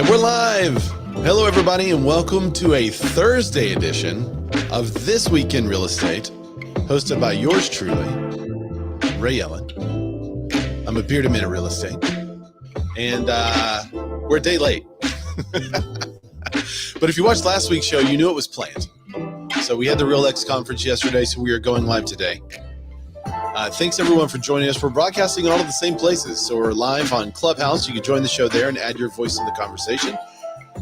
We're live. Hello, everybody, and welcome to a Thursday edition of This Week in Real Estate, hosted by yours truly, Ray Ellen. I'm a bearded man in real estate, and we're a day late. But if you watched last week's show, you knew it was planned. So we had the RealX conference yesterday, so we are going live today. Thanks, everyone, for joining us. We're broadcasting all of the same places. So we're live on Clubhouse. You can join the show there and add your voice to the conversation.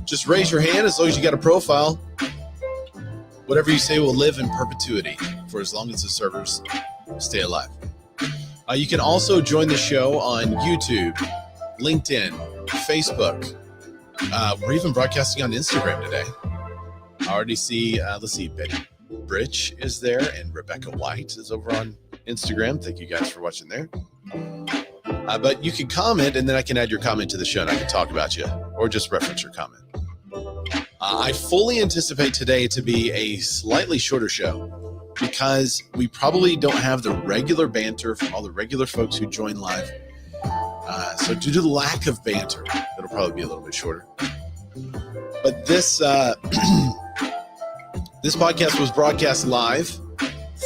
Just raise your hand as long as you got a profile. Whatever you say will live in perpetuity for as long as the servers stay alive. You can also join the show on YouTube, LinkedIn, Facebook. We're even broadcasting on Instagram today. I already see, let's see, Betty Britch is there and Rebecca White is over on Instagram. Thank you guys for watching there. But you can comment, and then I can add your comment to the show, and I can talk about you or just reference your comment. I fully anticipate today to be a slightly shorter show because we probably don't have the regular banter from all the regular folks who join live. So due to the lack of banter, it'll probably be a little bit shorter. But this this podcast was broadcast live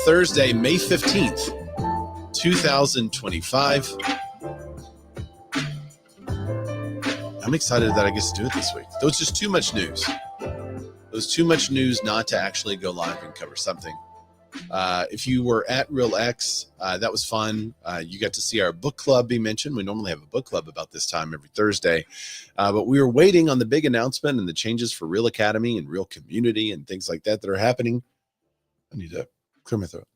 Thursday, May 15th, 2025. I'm excited that I get to do it this week. There was just too much news. There was too much news not to actually go live and cover something. If you were at RealX, that was fun. You got to see our book club be mentioned. We normally have a book club about this time every Thursday. But we were waiting on the big announcement and the changes for Real Academy and Real Community and things like that are happening. I need to clear my throat.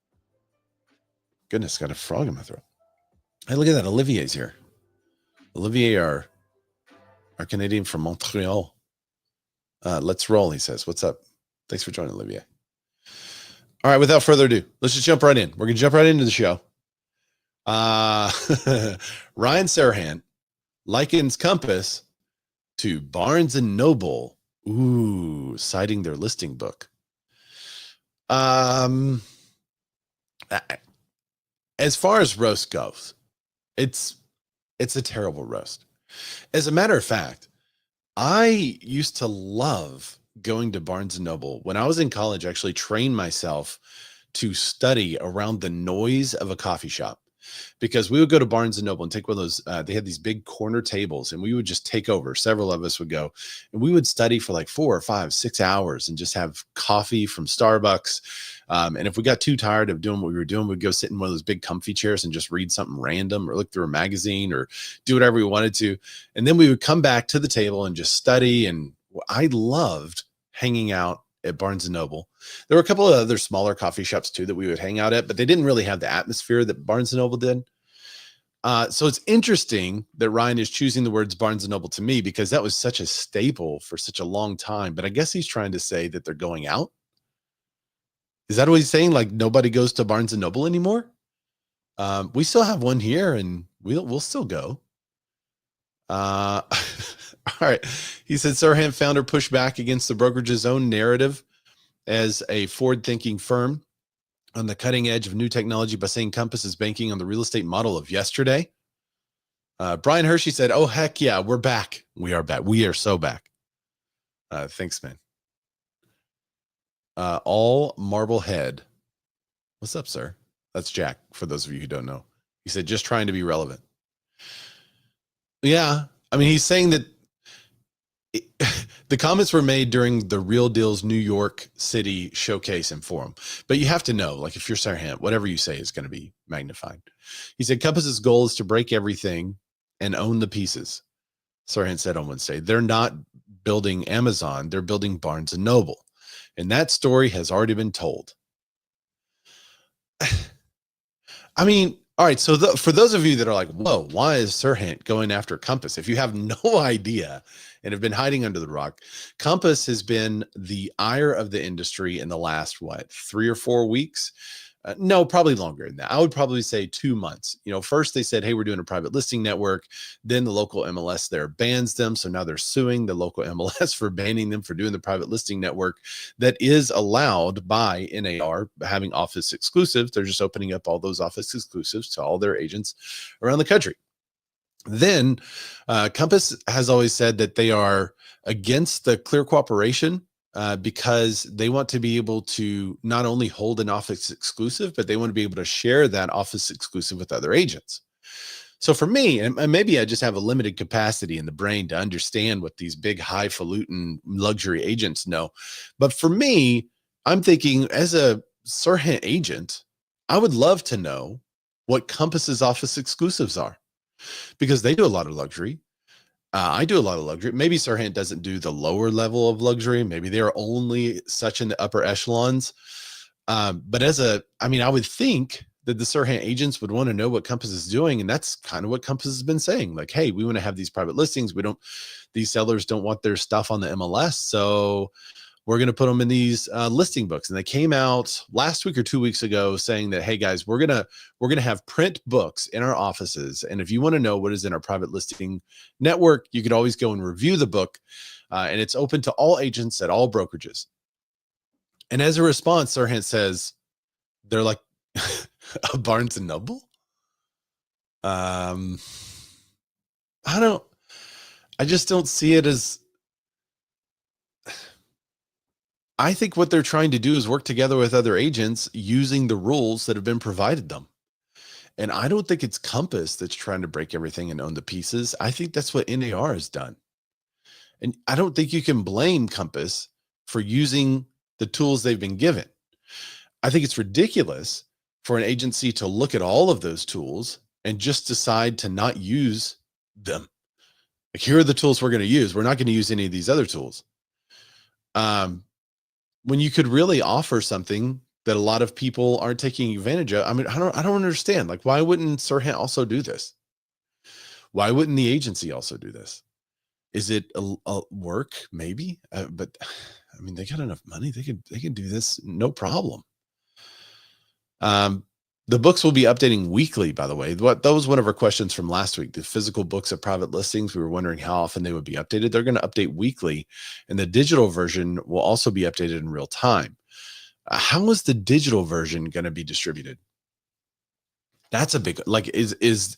Goodness, got a frog in my throat. Hey, look at that. Olivier's here. Olivier, our Canadian from Montreal. Let's roll, he says. What's up? Thanks for joining, Olivier. All right, without further ado, let's just jump right in. We're going to jump right into the show. Ryan Serhant likens Compass to Barnes & Noble. Ooh, citing their listing book. As far as roast goes, it's a terrible roast. As a matter of fact, I used to love going to Barnes & Noble. When I was in college, I actually trained myself to study around the noise of a coffee shop, because we would go to Barnes & Noble and take one of those, they had these big corner tables, and we would just take over. Several of us would go, and we would study for like 4 or 5, 6 hours and just have coffee from Starbucks. And if we got too tired of doing what we were doing, we'd go sit in one of those big comfy chairs and just read something random or look through a magazine or do whatever we wanted to. And then we would come back to the table and just study. And I loved hanging out at Barnes & Noble. There were a couple of other smaller coffee shops too that we would hang out at, but they didn't really have the atmosphere that Barnes & Noble did. So it's interesting that Ryan is choosing the words Barnes & Noble to me, because that was such a staple for such a long time. But I guess he's trying to say that they're going out. Is that what he's saying? Like nobody goes to Barnes & Noble anymore? We still have one here, and we'll still go. All right. He said Serhant founder pushed back against the brokerage's own narrative as a forward-thinking firm on the cutting edge of new technology by saying Compass is banking on the real estate model of yesterday. Brian Hershey said, oh, heck yeah, we're back. We are back. We are so back. Thanks, man. All Marblehead. What's up, sir? That's Jack, for those of you who don't know. He said, just trying to be relevant. Yeah. I mean, he's saying that the comments were made during the Real Deal's New York City showcase and forum. But you have to know, like if you're Serhant, whatever you say is going to be magnified. He said, Compass's goal is to break everything and own the pieces. Serhant said on Wednesday, they're not building Amazon, they're building Barnes & Noble. And that story has already been told. I mean, all right. So for those of you that are like, whoa, why is Serhant going after Compass? If you have no idea and have been hiding under the rock, Compass has been the ire of the industry in the last, 3 or 4 weeks? No, probably longer than that. I would probably say 2 months. You know, first they said, hey, we're doing a private listing network. Then the local MLS there bans them. So now they're suing the local MLS for banning them for doing the private listing network that is allowed by NAR, having office exclusives. They're just opening up all those office exclusives to all their agents around the country. Then Compass has always said that they are against the clear cooperation because they want to be able to not only hold an office exclusive, but they want to be able to share that office exclusive with other agents. So for me, and maybe I just have a limited capacity in the brain to understand what these big highfalutin luxury agents know. But for me, I'm thinking as a Serhant agent, I would love to know what Compass's office exclusives are because they do a lot of luxury. I do a lot of luxury. Maybe Serhant doesn't do the lower level of luxury. Maybe they're only such in the upper echelons. But I would think that the Serhant agents would want to know what Compass is doing. And that's kind of what Compass has been saying. Like, hey, we want to have these private listings. These sellers don't want their stuff on the MLS. So we're going to put them in these listing books. And they came out last week or 2 weeks ago saying that, hey guys, we're going to have print books in our offices. And if you want to know what is in our private listing network, you could always go and review the book. And it's open to all agents at all brokerages. And as a response, Serhant says they're like a Barnes and Noble. I just don't see it as, I think what they're trying to do is work together with other agents using the rules that have been provided them. And I don't think it's Compass that's trying to break everything and own the pieces. I think that's what NAR has done. And I don't think you can blame Compass for using the tools they've been given. I think it's ridiculous for an agency to look at all of those tools and just decide to not use them. Like, here are the tools we're going to use. We're not going to use any of these other tools. When you could really offer something that a lot of people aren't taking advantage of. I mean, I don't understand. Like, why wouldn't Serhant also do this? Why wouldn't the agency also do this? Is it a work? Maybe, but I mean, they got enough money. They could do this no problem. The books will be updating weekly, by the way. That was one of our questions from last week. The physical books of private listings, we were wondering how often they would be updated. They're going to update weekly, and the digital version will also be updated in real time. How is the digital version going to be distributed? That's a big, like, is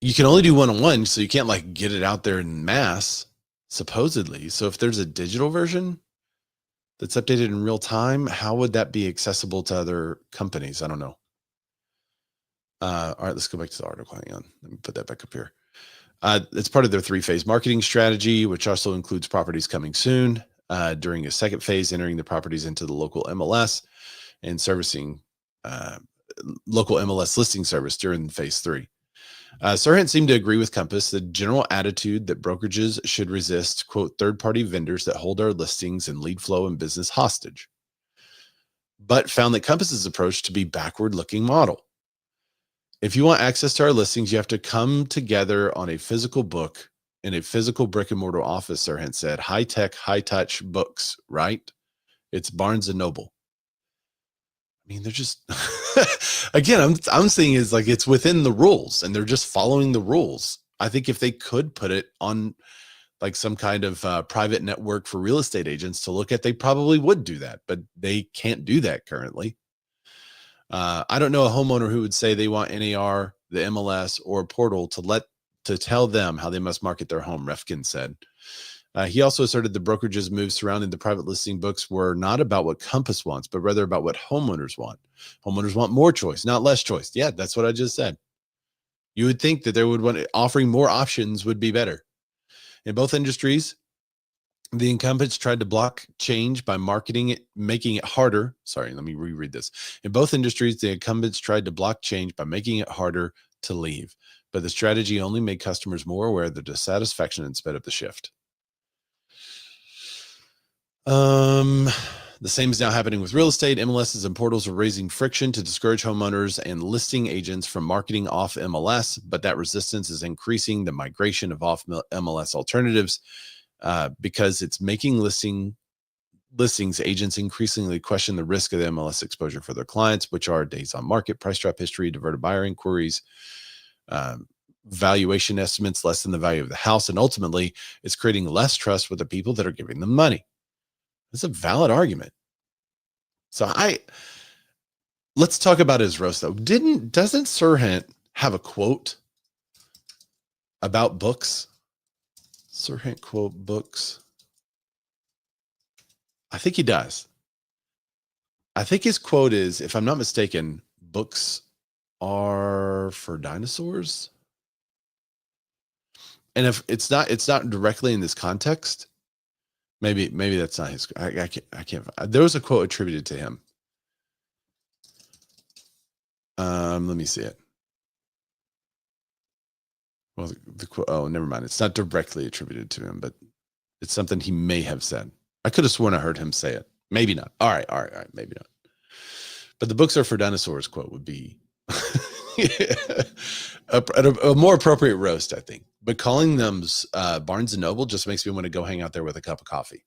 you can only do one-on-one, so you can't like get it out there in mass, supposedly. So if there's a digital version that's updated in real time, how would that be accessible to other companies? I don't know. All right, let's go back to the article. Hang on. Let me put that back up here. It's part of their 3-phase marketing strategy, which also includes properties coming soon. During a second phase, entering the properties into the local MLS and servicing local MLS listing service during phase 3. Serhant seemed to agree with Compass, the general attitude that brokerages should resist, quote, third-party vendors that hold our listings and lead flow and business hostage, but found that Compass's approach to be backward-looking model. If you want access to our listings, you have to come together on a physical book in a physical brick-and-mortar office, Serhant said. High-tech, high-touch books, right? It's Barnes and Noble. I mean, they're just, again, I'm seeing is like, it's within the rules and they're just following the rules. I think if they could put it on like some kind of private network for real estate agents to look at, they probably would do that, but they can't do that currently. I don't know a homeowner who would say they want NAR, the MLS, or a portal to tell them how they must market their home, Refkin said. He also asserted the brokerage's moves surrounding the private listing books were not about what Compass wants, but rather about what homeowners want. Homeowners want more choice, not less choice. Yeah, that's what I just said. You would think that offering more options would be better. In both industries, the incumbents tried to block change by marketing it, making it harder. Sorry, let me reread this. In both industries, the incumbents tried to block change by making it harder to leave, but the strategy only made customers more aware of the dissatisfaction and sped up the shift. The same is now happening with real estate. MLSs and portals are raising friction to discourage homeowners and listing agents from marketing off MLS, but that resistance is increasing the migration of off MLS alternatives because it's making listings agents increasingly question the risk of the MLS exposure for their clients, which are days on market, price drop history, diverted buyer inquiries, valuation estimates less than the value of the house, and ultimately it's creating less trust with the people that are giving them money. It's a valid argument. So let's talk about his roast though. Doesn't Serhant have a quote about books. Serhant quote books. I think he does. I think his quote is, if I'm not mistaken, books are for dinosaurs. And if it's not directly in this context, maybe that's not his. I can't. There was a quote attributed to him. Let me see it. Well, the quote. Oh, never mind. It's not directly attributed to him, but it's something he may have said. I could have sworn I heard him say it. Maybe not. All right. Maybe not. But the books are for dinosaurs quote would be a more appropriate roast, I think. But calling them Barnes and Noble just makes me want to go hang out there with a cup of coffee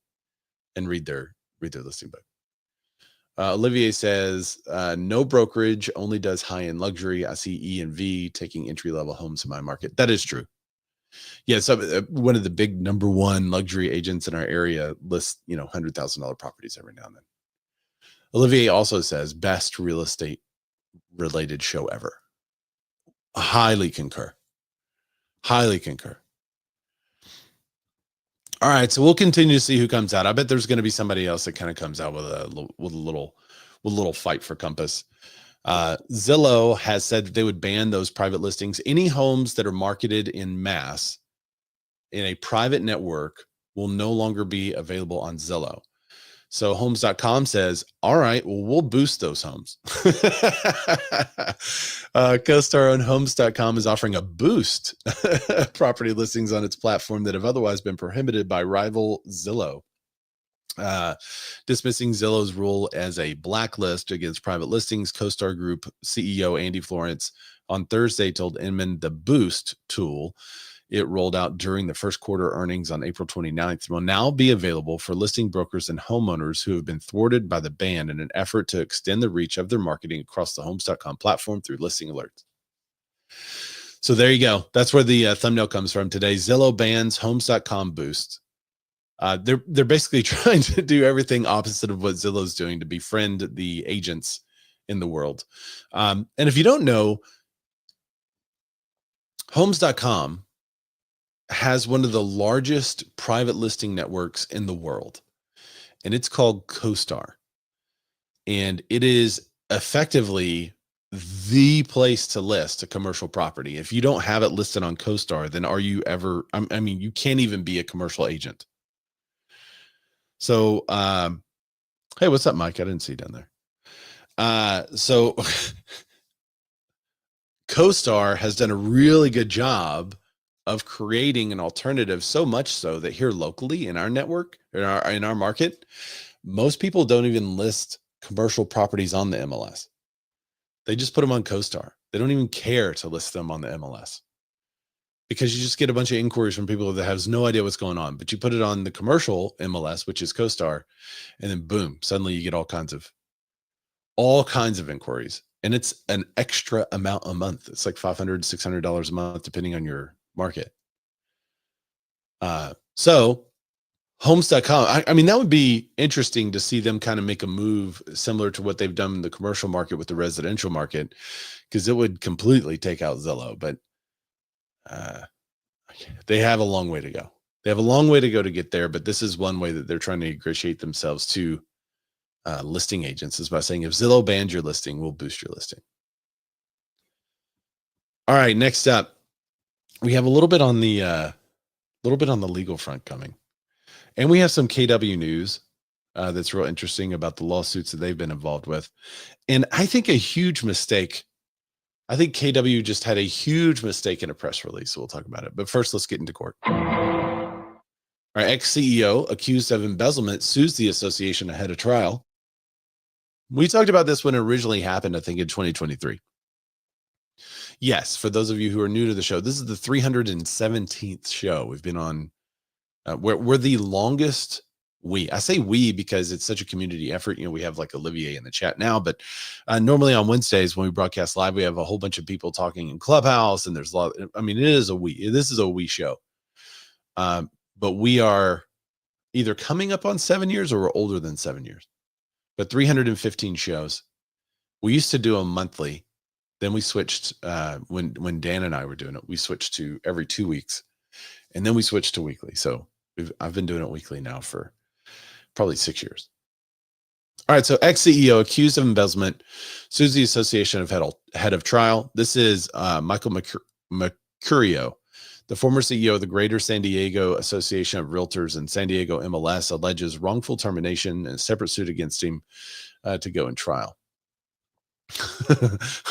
and read their listing book. Olivier says, no brokerage, only does high-end luxury. I see E and V taking entry-level homes in my market. That is true. Yeah, so one of the big number one luxury agents in our area lists, $100,000 properties every now and then. Olivier also says, best real estate related show ever. Highly concur. Highly concur. All right, so we'll continue to see who comes out. I bet there's going to be somebody else that kind of comes out with a little fight for Compass. Zillow has said that they would ban those private listings. Any homes that are marketed in mass in a private network will no longer be available on Zillow. So homes.com says, all right, well, we'll boost those homes. CoStar on homes.com is offering a boost property listings on its platform that have otherwise been prohibited by rival Zillow. Dismissing Zillow's rule as a blacklist against private listings, CoStar Group CEO Andy Florance on Thursday told Inman the Boost tool it rolled out during the first quarter earnings on April 29th will now be available for listing brokers and homeowners who have been thwarted by the ban in an effort to extend the reach of their marketing across the homes.com platform through listing alerts. So there you go. That's where the thumbnail comes from today. Zillow bans homes.com boost. They're basically trying to do everything opposite of what Zillow's doing to befriend the agents in the world. And if you don't know, homes.com has one of the largest private listing networks in the world, and it's called CoStar. And it is effectively the place to list a commercial property. If you don't have it listed on CoStar, then are you ever, I mean, you can't even be a commercial agent. So, hey, what's up, Mike? I didn't see you down there. So CoStar has done a really good job of creating an alternative, so much so that here locally in our network, in our market, most people don't even list commercial properties on the MLS. They just put them on CoStar. They don't even care to list them on the MLS because you just get a bunch of inquiries from people that has no idea what's going on. But you put it on the commercial MLS, which is CoStar, and then boom, suddenly you get all kinds of inquiries. And it's an extra amount a month. It's like $500, $600 a month, depending on your market. So homes.com, I mean, that would be interesting to see them kind of make a move similar to what they've done in the commercial market with the residential market, because it would completely take out Zillow, but they have a long way to go. They have a long way to go to get there, but this is one way that they're trying to ingratiate themselves to listing agents, is by saying, if Zillow bans your listing, we'll boost your listing. All right, next up, we have a little bit on the legal front coming, and we have some KW news that's real interesting about the lawsuits that they've been involved with. And I think a huge mistake. I think KW just had a huge mistake in a press release. So we'll talk about it. But first, let's get into court. Our ex-CEO accused of embezzlement sues the association ahead of trial. We talked about this when it originally happened, I think in 2023. Yes, for those of you who are new to the show, this is the 317th show we've been on. We're the longest. I say we because it's such a community effort. You know, we have like Olivier in the chat now, but normally on Wednesdays when we broadcast live, we have a whole bunch of people talking in Clubhouse, and there's a lot. I mean, this is a we show. But we are either coming up on 7 years or we're older than 7 years. But 315 shows. We used to do them monthly. Then we switched when Dan and I were doing it, we switched to every 2 weeks, and then we switched to weekly. So I've been doing it weekly now for probably 6 years. All right, so ex-CEO accused of embezzlement sues the Association of Head of Trial. This is Michael Mercurio, the former CEO of the Greater San Diego Association of Realtors and San Diego MLS, alleges wrongful termination and a separate suit against him to go in trial.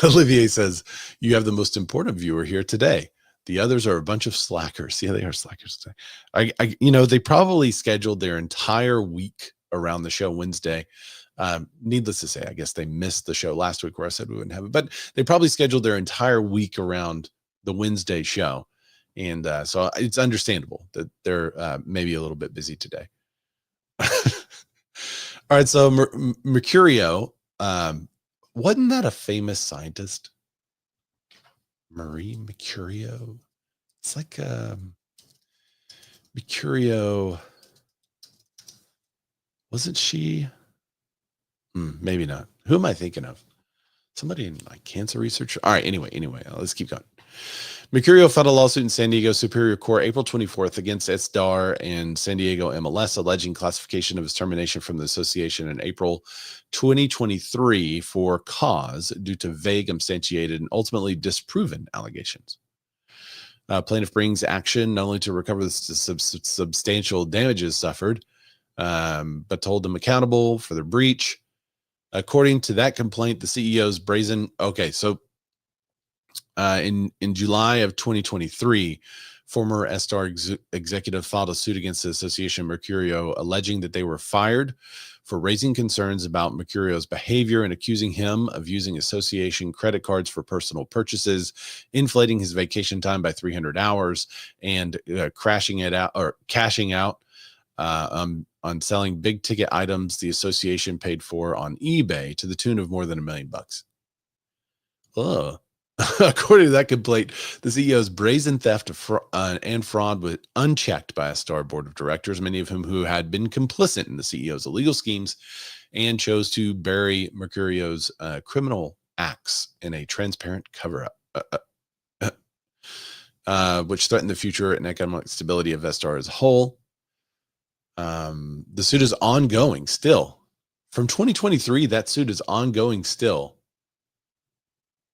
Olivier says, you have the most important viewer here today. The others are a bunch of slackers. Yeah, they are slackers today. They probably scheduled their entire week around the show Wednesday. Needless to say, I guess they missed the show last week where I said we wouldn't have it, but they probably scheduled their entire week around the Wednesday show. And so it's understandable that they're maybe a little bit busy today. All right. So Mercurio, wasn't that a famous scientist? Marie Mercurio. It's like Mercurio. Wasn't she? Maybe not. Who am I thinking of? Somebody in like cancer research. All right. Anyway, let's keep going. Mercurio filed a lawsuit in San Diego Superior Court April 24th against SDAR and San Diego MLS, alleging classification of his termination from the association in April 2023 for cause due to vague, unsubstantiated, and ultimately disproven allegations. Plaintiff brings action not only to recover the substantial damages suffered, but to hold them accountable for their breach. According to that complaint, the CEO's brazen. Okay, so in July of 2023, former SDAR executive filed a suit against the Association Mercurio, alleging that they were fired for raising concerns about Mercurio's behavior and accusing him of using association credit cards for personal purchases, inflating his vacation time by 300 hours, and cashing out on selling big ticket items the association paid for on eBay to the tune of more than $1 million. According to that complaint, the CEO's brazen theft and fraud was unchecked by a SDAR board of directors, many of whom had been complicit in the CEO's illegal schemes and chose to bury Mercurio's criminal acts in a transparent cover-up, which threatened the future and economic stability of SDAR as a whole. The suit is ongoing still. From 2023, that suit is ongoing still.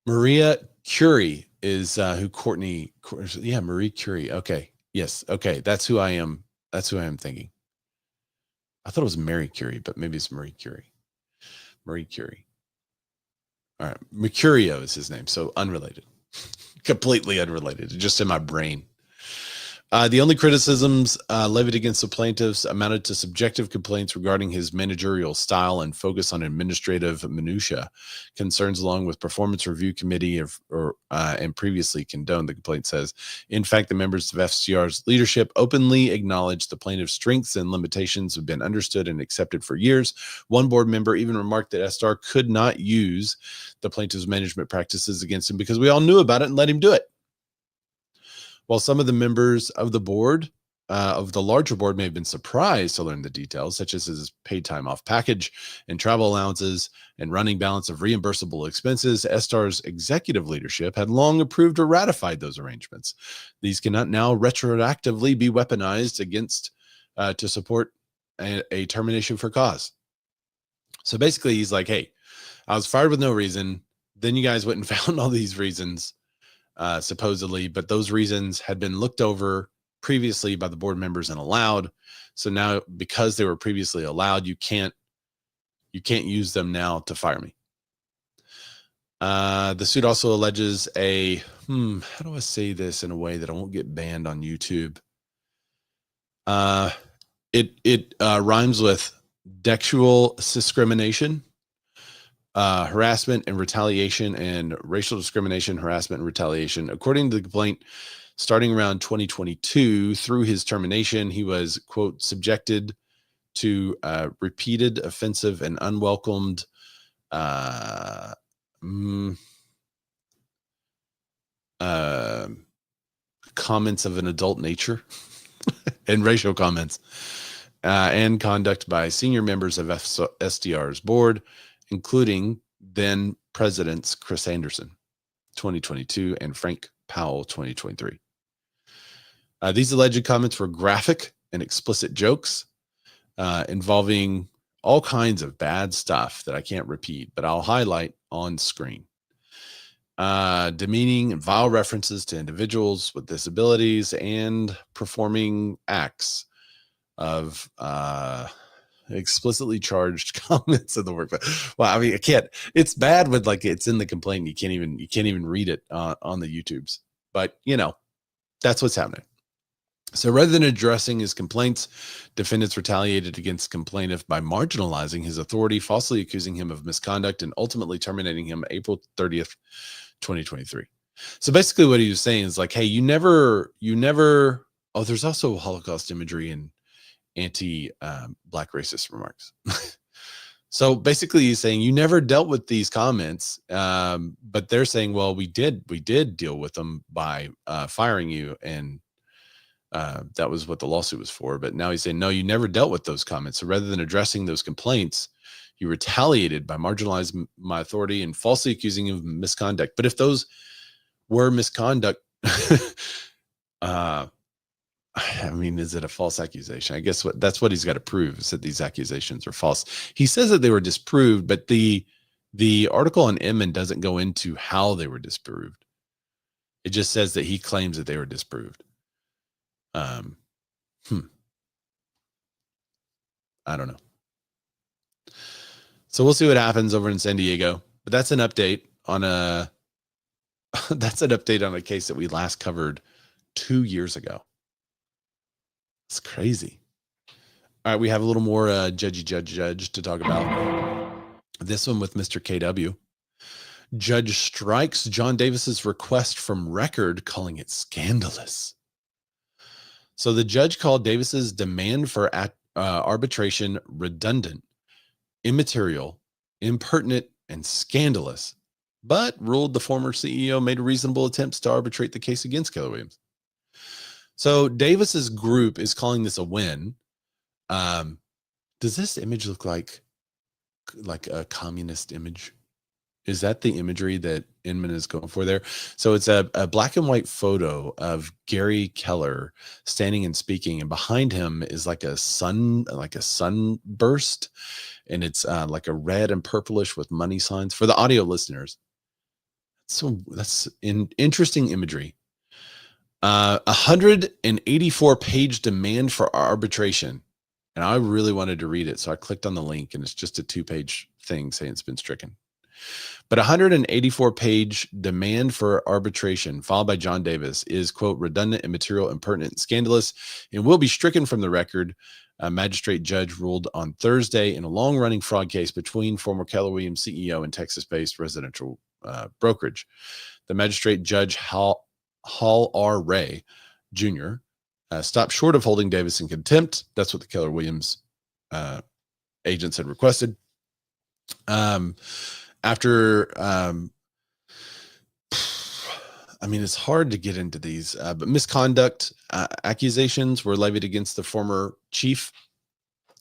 Maria Curie is who Courtney. Yeah, Marie Curie. Okay. Yes. Okay. That's who I am. That's who I am thinking. I thought it was Mary Curie, but maybe it's Marie Curie. Marie Curie. All right. Mercurio is his name. So unrelated. Completely unrelated. Just in my brain. The only criticisms levied against the plaintiffs amounted to subjective complaints regarding his managerial style and focus on administrative minutia, concerns along with performance review committee and previously condoned, the complaint says. In fact, the members of FCR's leadership openly acknowledged the plaintiff's strengths and limitations have been understood and accepted for years. One board member even remarked that SDAR could not use the plaintiff's management practices against him because we all knew about it and let him do it. While some of the members of the board, of the larger board, may have been surprised to learn the details, such as his paid time off package and travel allowances and running balance of reimbursable expenses, SDAR's executive leadership had long approved or ratified those arrangements. These cannot now retroactively be weaponized against to support a termination for cause. So basically, he's like, hey, I was fired with no reason. Then you guys went and found all these reasons. Supposedly, but those reasons had been looked over previously by the board members and allowed. So now, because they were previously allowed, you can't use them now to fire me. The suit also alleges how do I say this in a way that I won't get banned on YouTube? It rhymes with sexual discrimination, harassment and retaliation, and racial discrimination, harassment and retaliation. According to the complaint, starting around 2022 through his termination, he was, quote, subjected to repeated offensive and unwelcomed comments of an adult nature and racial comments and conduct by senior members of SDR's board, including then President Chris Anderson. 2022, and Frank Powell, 2023. These alleged comments were graphic and explicit jokes involving all kinds of bad stuff that I can't repeat, but I'll highlight on screen. Demeaning and vile references to individuals with disabilities and performing acts of explicitly charged comments in the workplace. Well, I mean, I can't. It's bad when like it's in the complaint. You can't even read it on the YouTubes. But you know, that's what's happening. So rather than addressing his complaints, defendants retaliated against complainant by marginalizing his authority, falsely accusing him of misconduct, and ultimately terminating him April 30th, 2023. So basically what he was saying is like, hey, you never, oh, there's also Holocaust imagery and anti-Black racist remarks. So basically he's saying you never dealt with these comments, but they're saying, well, we did deal with them by firing you, and that was what the lawsuit was for. But now he's saying, no, you never dealt with those comments. So rather than addressing those complaints, you retaliated by marginalizing my authority and falsely accusing him of misconduct. But if those were misconduct, I mean, is it a false accusation? I guess that's what he's got to prove, is that these accusations are false. He says that they were disproved, but the article on Eminent doesn't go into how they were disproved. It just says that he claims that they were disproved. I don't know. So we'll see what happens over in San Diego. But that's an update on a case that we last covered 2 years ago. It's crazy. All right, we have a little more judge to talk about. This one with Mr. KW. Judge strikes John Davis's request from record, calling it scandalous. So the judge called Davis's demand for arbitration redundant, immaterial, impertinent, and scandalous, but ruled the former CEO made reasonable attempts to arbitrate the case against Keller Williams. So Davis's group is calling this a win. Does this image look like a communist image? Is that the imagery that Inman is going for there? So it's a black and white photo of Gary Keller standing and speaking, and behind him is like a sunburst, and it's like a red and purplish with money signs for the audio listeners. So that's an interesting imagery. 184-page demand for arbitration. And I really wanted to read it, so I clicked on the link, and it's just a 2-page thing saying it's been stricken. But 184-page demand for arbitration filed by John Davis is, quote, redundant, immaterial, impertinent, and scandalous, and will be stricken from the record. A magistrate judge ruled on Thursday in a long-running fraud case between former Keller Williams CEO and Texas-based residential brokerage. The magistrate judge Hall R. Ray Jr. Stopped short of holding Davis in contempt. That's what the Keller Williams agents had requested. I mean, it's hard to get into these, but misconduct accusations were levied against the former chief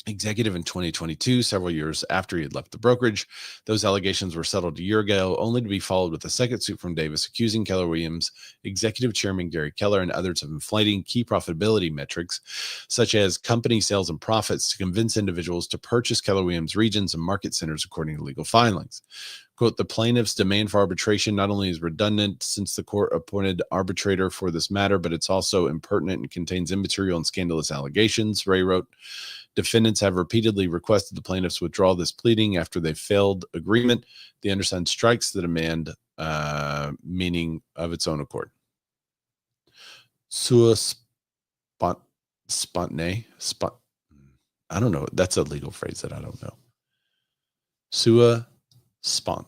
executive in 2022, several years after he had left the brokerage. Those allegations were settled a year ago, only to be followed with a second suit from Davis accusing Keller Williams executive chairman Gary Keller and others of inflating key profitability metrics, such as company sales and profits, to convince individuals to purchase Keller Williams regions and market centers according to legal filings. Quote, the plaintiff's demand for arbitration not only is redundant since the court appointed arbitrator for this matter, but it's also impertinent and contains immaterial and scandalous allegations, Ray wrote. Defendants have repeatedly requested the plaintiffs withdraw this pleading after they failed agreement. The undersigned strikes the demand, meaning of its own accord. Sua spontane. I don't know. That's a legal phrase that I don't know. Sua spont.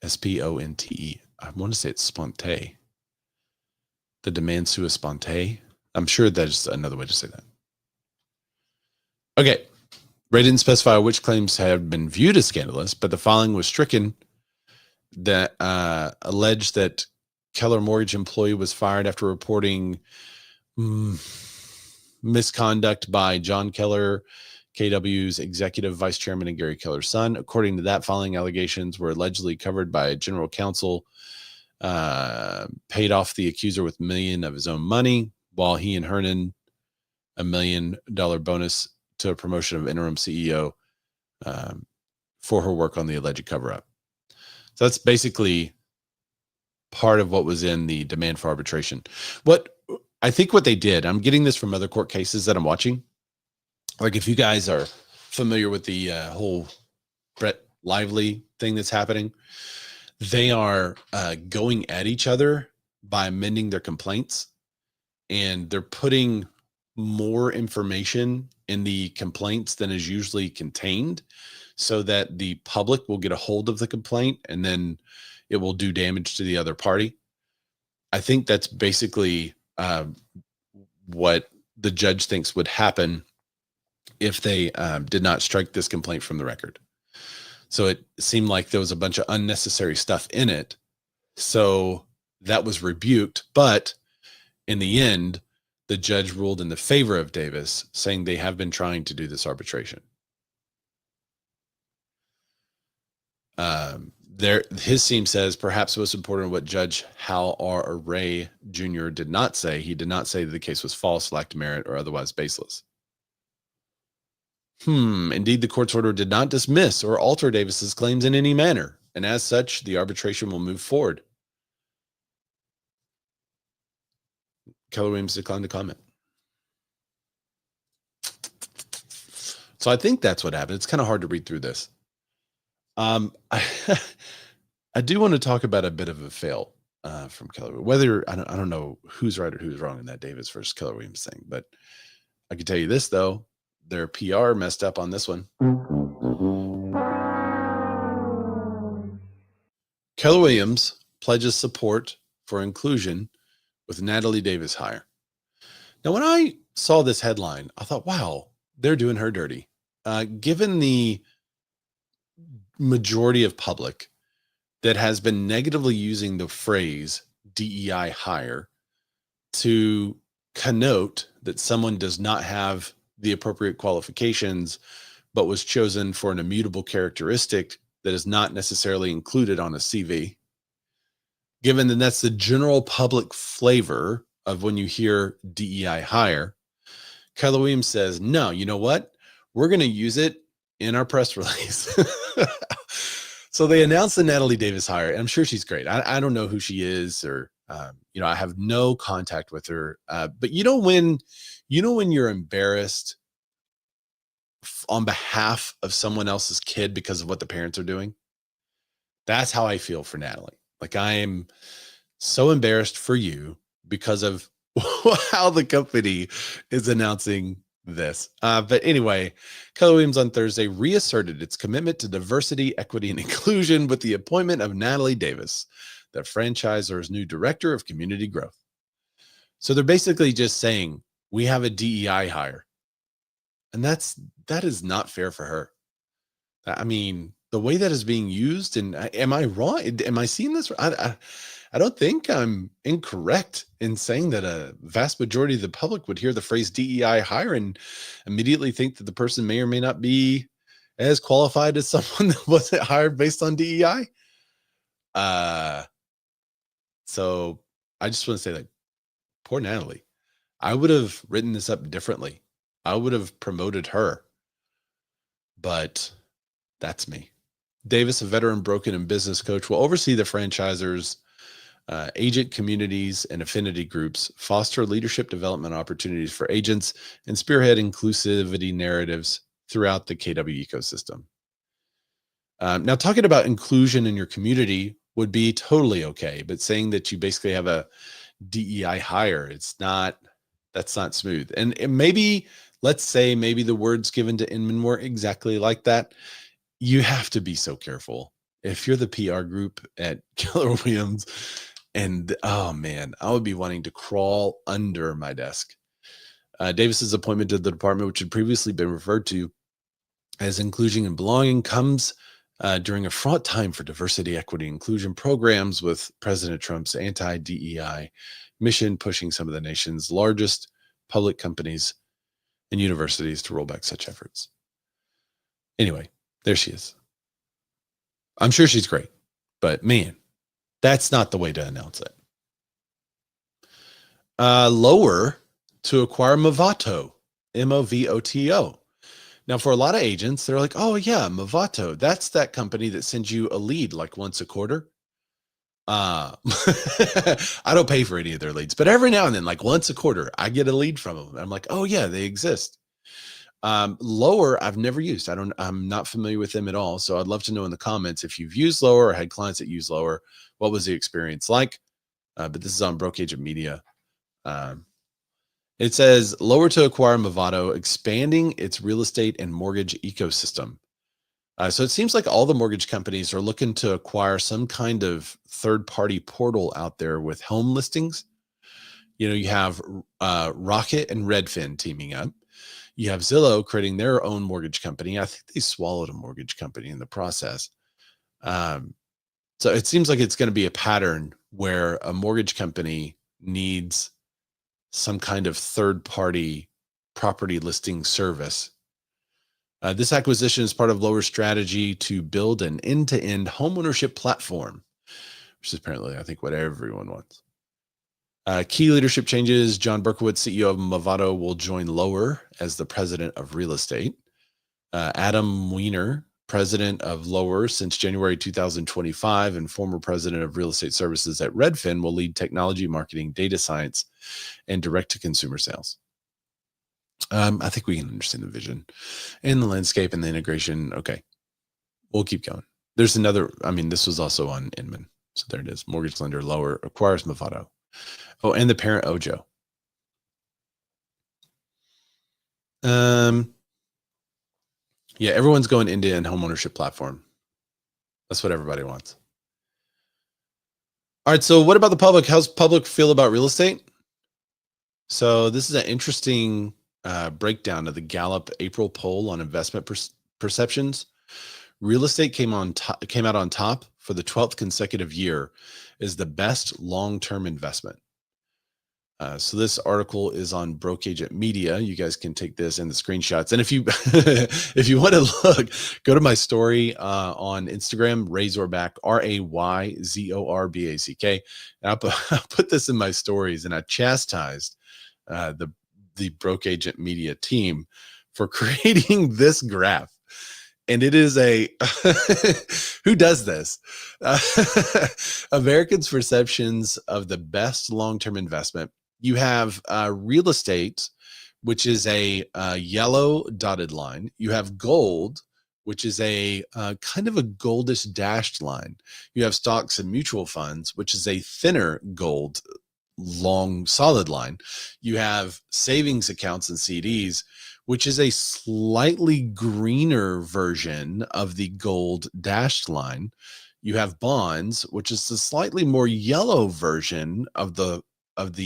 S-P-O-N-T-E. I want to say it's sponte. The demand sua sponte. I'm sure that's another way to say that. Okay. Ray didn't specify which claims have been viewed as scandalous, but the filing was stricken that alleged that Keller Mortgage employee was fired after reporting misconduct by John Keller, KW's executive vice chairman, and Gary Keller's son. According to that filing, allegations were allegedly covered by general counsel paid off the accuser with $1 million of his own money, while he and Hernan $1 million bonus to a promotion of interim CEO for her work on the alleged cover-up. So that's basically part of what was in the demand for arbitration. What I think what they did, I'm getting this from other court cases that I'm watching. Like if you guys are familiar with the whole Brett Lively thing that's happening, they are going at each other by amending their complaints, and they're putting more information in the complaints than is usually contained, so that the public will get a hold of the complaint and then it will do damage to the other party. I think that's basically what the judge thinks would happen if they did not strike this complaint from the record. So it seemed like there was a bunch of unnecessary stuff in it. So that was rebuked. But in the end, the judge ruled in the favor of Davis, saying they have been trying to do this arbitration. His team says perhaps most important what Judge Hal R. Array Jr. did not say. He did not say that the case was false, lacked merit, or otherwise baseless. Indeed, the court's order did not dismiss or alter Davis's claims in any manner, and as such, the arbitration will move forward. Keller Williams declined to comment. So I think that's what happened. It's kind of hard to read through this. I do want to talk about a bit of a fail from Keller. Whether I don't know who's right or who's wrong in that Davis versus Keller Williams thing, but I can tell you this though: their PR messed up on this one. Keller Williams pledges support for inclusion with Natalie Davis hire. Now, when I saw this headline, I thought, wow, they're doing her dirty. Given the majority of public that has been negatively using the phrase DEI hire to connote that someone does not have the appropriate qualifications, but was chosen for an immutable characteristic that is not necessarily included on a CV. Given that that's the general public flavor of when you hear DEI hire, Keller Williams says, no, you know what? We're going to use it in our press release. So they announced the Natalie Davis hire. I'm sure she's great. I don't know who she is, or I have no contact with her. But when you're embarrassed on behalf of someone else's kid because of what the parents are doing, that's how I feel for Natalie. Like, I am so embarrassed for you because of how the company is announcing this. But anyway, Keller Williams on Thursday reasserted its commitment to diversity, equity, and inclusion with the appointment of Natalie Davis, the franchisor's new director of community growth. So they're basically just saying, we have a DEI hire. And that is not fair for her. I mean, the way that is being used, and am I wrong? Am I seeing this? I don't think I'm incorrect in saying that a vast majority of the public would hear the phrase DEI hire and immediately think that the person may or may not be as qualified as someone that wasn't hired based on DEI. So I just want to say, like, poor Natalie. I would have written this up differently. I would have promoted her, but that's me. Davis, a veteran broker and business coach, will oversee the franchisors, agent communities, and affinity groups, foster leadership development opportunities for agents, and spearhead inclusivity narratives throughout the KW ecosystem. Now, talking about inclusion in your community would be totally okay, but saying that you basically have a DEI hire, that's not smooth. And maybe, let's say maybe the words given to Inman were exactly like that. You have to be so careful. If you're the PR group at Keller Williams, and oh man, I would be wanting to crawl under my desk. Davis's appointment to the department, which had previously been referred to as inclusion and belonging, comes during a fraught time for diversity, equity, inclusion programs, with President Trump's anti-DEI mission pushing some of the nation's largest public companies and universities to roll back such efforts. Anyway, there she is. I'm sure she's great, but man, That's not the way to announce it. Lower to acquire Movoto, Movoto. Now, for a lot of agents, they're like, oh, yeah, Movoto. That's that company that sends you a lead like once a quarter. I don't pay for any of their leads, but every now and then, like once a quarter, I get a lead from them. I'm like, oh, yeah, they exist. Lower, I've never used. I'm not familiar with them at all. So I'd love to know in the comments if you've used Lower or had clients that use Lower, what was the experience like? But this is on Broke Agent Media. It says Lower to acquire Movoto, expanding its real estate and mortgage ecosystem. So it seems like all the mortgage companies are looking to acquire some kind of third-party portal out there with home listings. You know, you have Rocket and Redfin teaming up. You have Zillow creating their own mortgage company. I think they swallowed a mortgage company in the process. So it seems like it's going to be a pattern where a mortgage company needs some kind of third-party property listing service. This acquisition is part of Lower's strategy to build an end-to-end homeownership platform, which is apparently, I think, what everyone wants. Key leadership changes. John Berkowitz, CEO of Movoto, will join Lower as the president of real estate. Adam Weiner, president of Lower since January 2025 and former president of real estate services at Redfin, will lead technology, marketing, data science, and direct-to-consumer sales. I think we can understand the vision and the landscape and the integration. Okay, we'll keep going. There's another, I mean, this was also on Inman. So there it is. Mortgage lender Lower acquires Movoto. Oh, and the parent Ojo. Yeah, everyone's going into an homeownership platform. That's what everybody wants. All right, so what about the public? How's public feel about real estate? So this is an interesting breakdown of the Gallup April poll on investment perceptions. Real estate came out on top for the 12th consecutive year as the best long-term investment. So this article is on Broke Agent Media. You guys can take this and the screenshots. And if you if you want to look, go to my story on Instagram, Razorback, RAYZORBACK. And I'll put this in my stories, and I chastised the Broke Agent Media team for creating this graph. And it is a who does this? Americans' perceptions of the best long-term investment. You have real estate, which is a yellow dotted line. You have gold, which is a kind of a goldish dashed line. You have stocks and mutual funds, which is a thinner gold, long, solid line. You have savings accounts and CDs, which is a slightly greener version of the gold dashed line. You have bonds, which is the slightly more yellow version of the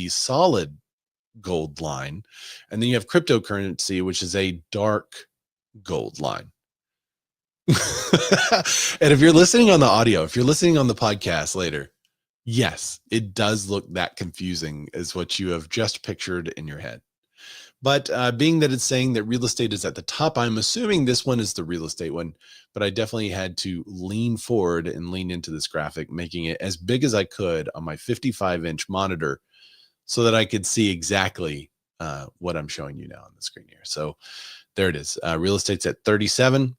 solid gold line. And then you have cryptocurrency, which is a dark gold line. And if you're listening on the audio, if you're listening on the podcast later, yes, it does look that confusing as what you have just pictured in your head. But being that it's saying that real estate is at the top, I'm assuming this one is the real estate one, but I definitely had to lean forward and lean into this graphic, making it as big as I could on my 55-inch monitor so that I could see exactly what I'm showing you now on the screen here. So there it is. Real estate's at 37.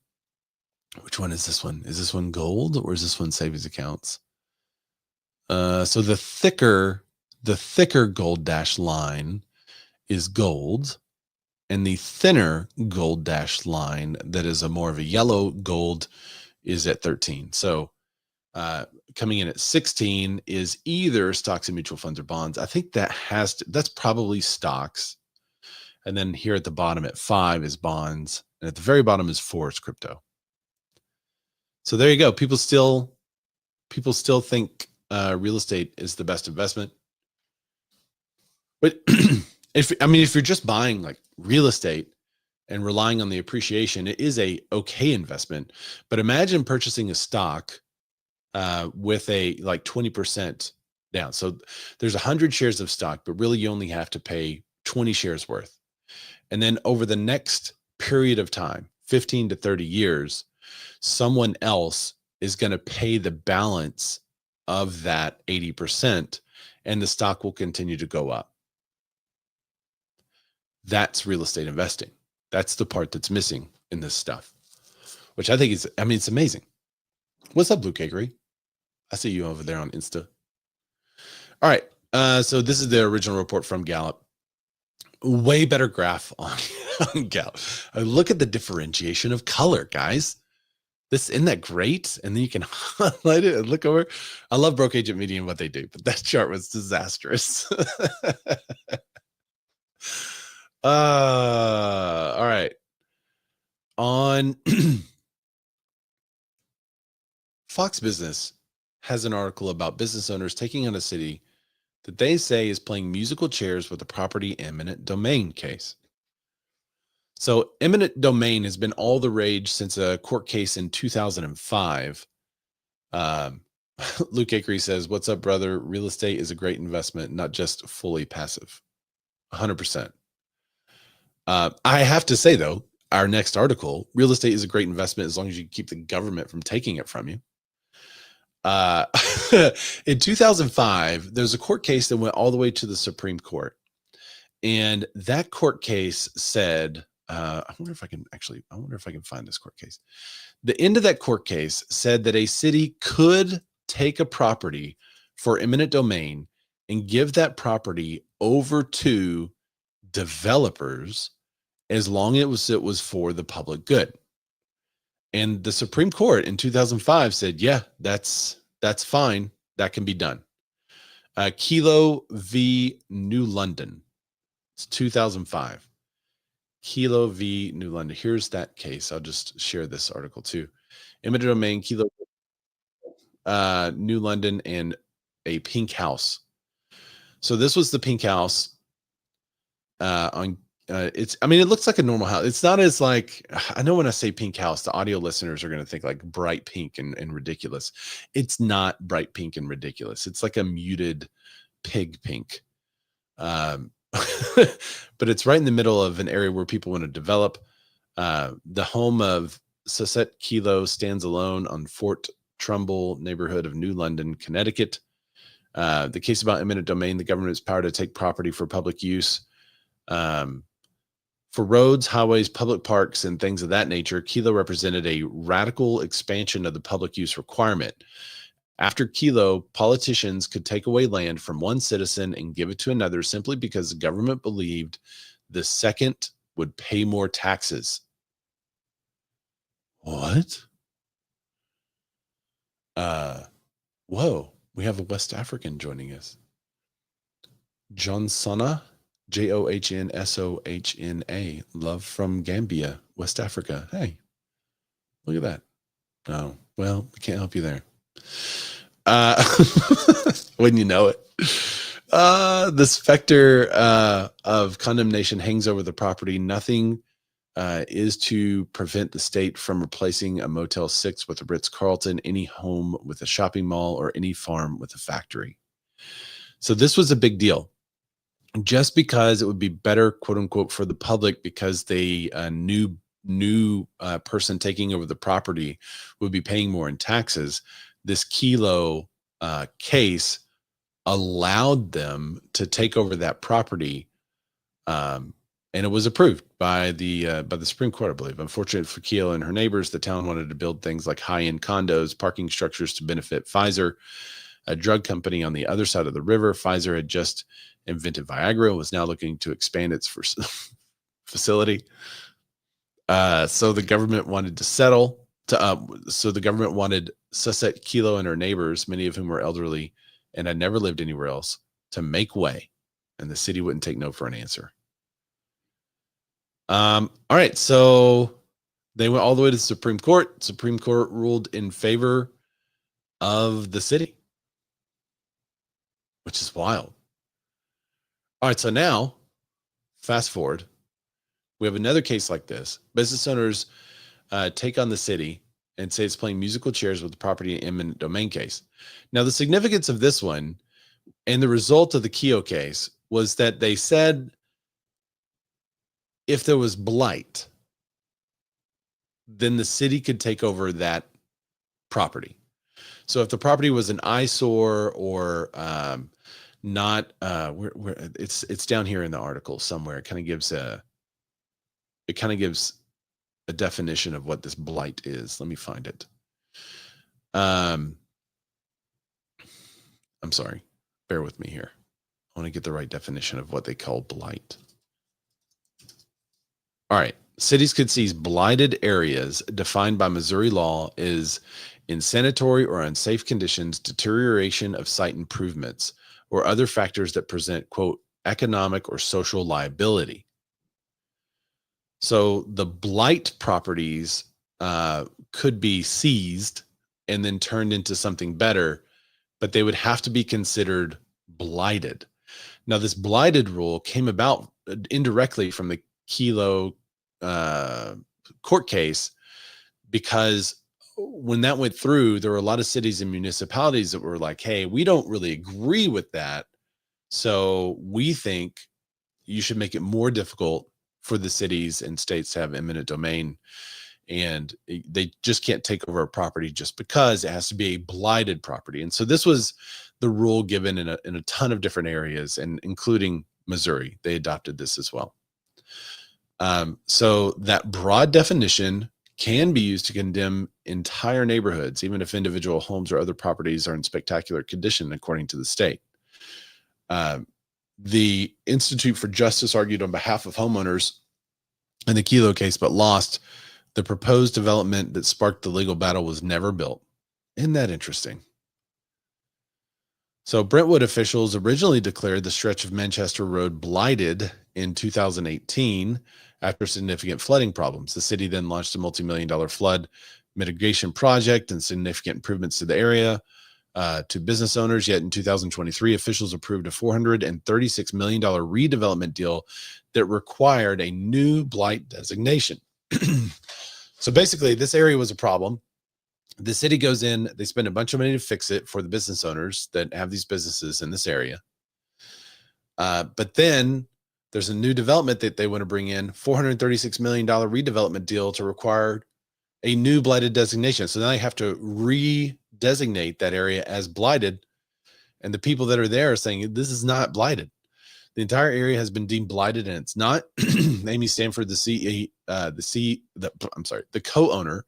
Which one is this one? Is this one gold or is this one savings accounts? So the thicker gold dash line is gold, and the thinner gold dash line that is a more of a yellow gold is at 13. So coming in at 16 is either stocks and mutual funds or bonds. I think that's probably stocks. And then here at the bottom at 5 is bonds, and at the very bottom is 4 is crypto. So there you go. People still think real estate is the best investment. But if you're just buying like real estate and relying on the appreciation, it is a okay investment. But imagine purchasing a stock with a like 20% down. So there's 100 shares of stock, but really you only have to pay 20 shares worth. And then over the next period of time, 15 to 30 years, someone else is going to pay the balance of that 80%, and the stock will continue to go up. That's real estate investing. That's the part that's missing in this stuff, which I think is, I mean, it's amazing. What's up, Blue Cakery? I see you over there on Insta. All right. So this is the original report from Gallup. Way better graph on Gallup. Look at the differentiation of color, guys. This, isn't that great? And then you can highlight it and look over. I love Broke Agent Media and what they do, but that chart was disastrous. All right. On Fox Business has an article about business owners taking on a city that they say is playing musical chairs with the property eminent domain case. So eminent domain has been all the rage since a court case in 2005. Luke Akery says, "What's up, brother? Real estate is a great investment, not just fully passive." 100%. I have to say, though, our next article, real estate is a great investment as long as you keep the government from taking it from you. In 2005, there's a court case that went all the way to the Supreme Court. And that court case said, I wonder if I can find this court case. The end of that court case said that a city could take a property for eminent domain and give that property over to developers as long as it was for the public good. And the Supreme Court in 2005 said, yeah, that's fine. That can be done. Kelo v. New London. It's 2005. Kelo v. New London. Here's that case. I'll just share this article too. Eminent domain, Kelo, New London, and a pink house. So this was the pink house on it looks like a normal house. It's not as like, I know when I say pink house, the audio listeners are going to think like bright pink and ridiculous. It's not bright pink and ridiculous. It's like a muted pig pink. But it's right in the middle of an area where people want to develop. The home of Susette Kelo stands alone on Fort Trumbull neighborhood of New London, Connecticut. The case about eminent domain, the government's power to take property for public use. For roads, highways, public parks, and things of that nature, Kelo represented a radical expansion of the public use requirement. After Kelo, politicians could take away land from one citizen and give it to another simply because the government believed the second would pay more taxes. What? Whoa, we have a West African joining us. Johnsona. Johnsona, love from Gambia, West Africa. Hey, look at that. Oh, well, we can't help you there. When you know it. The specter of condemnation hangs over the property. Nothing is to prevent the state from replacing a Motel 6 with a Ritz-Carlton, any home with a shopping mall, or any farm with a factory. So this was a big deal. Just because it would be better, quote unquote, for the public because they new person taking over the property would be paying more in taxes. This Kelo case allowed them to take over that property, and it was approved by the Supreme Court, I believe. Unfortunately for Kelo and her neighbors, the town wanted to build things like high-end condos, parking structures to benefit Pfizer, a drug company on the other side of the river. Pfizer had just invented Viagra, was now looking to expand its facility. So the government wanted to settle. So the government wanted Susette Kelo and her neighbors, many of whom were elderly and had never lived anywhere else, to make way, and the city wouldn't take no for an answer. All right, so they went all the way to the Supreme Court. Supreme Court ruled in favor of the city, which is wild. All right, so now, fast forward, we have another case like this. Business owners take on the city and say it's playing musical chairs with the property and eminent domain case. Now, the significance of this one and the result of the Kelo case was that they said if there was blight, then the city could take over that property. So if the property was an eyesore or not, it's down here in the article somewhere. It kind of gives a definition of what this blight is. Let me find it. I'm sorry. Bear with me here. I want to get the right definition of what they call blight. All right. Cities could seize blighted areas defined by Missouri law as insanitary or unsafe conditions, deterioration of site improvements, or other factors that present, quote, economic or social liability. So the blight properties could be seized and then turned into something better, but they would have to be considered blighted. Now, this blighted rule came about indirectly from the Kelo court case, because when that went through, there were a lot of cities and municipalities that were like, hey, we don't really agree with that. So we think you should make it more difficult for the cities and states to have eminent domain. And they just can't take over a property just because it has to be a blighted property. And so this was the rule given in a ton of different areas, and including Missouri. They adopted this as well. So that broad definition can be used to condemn entire neighborhoods, even if individual homes or other properties are in spectacular condition, according to the state. The Institute for Justice argued on behalf of homeowners in the Kelo case, but lost. The proposed development that sparked the legal battle was never built. Isn't that interesting? So Brentwood officials originally declared the stretch of Manchester Road blighted in 2018 after significant flooding problems. The city then launched a multi-million-dollar flood mitigation project and significant improvements to the area to business owners. Yet in 2023, officials approved a $436 million redevelopment deal that required a new blight designation. So basically, this area was a problem. The city goes in, they spend a bunch of money to fix it for the business owners that have these businesses in this area. But then there's a new development that they want to bring in, $436 million redevelopment deal to require a new blighted designation. So now they have to re-designate that area as blighted. And the people that are there are saying, this is not blighted. The entire area has been deemed blighted, and it's not. Amy Stanford, the co-owner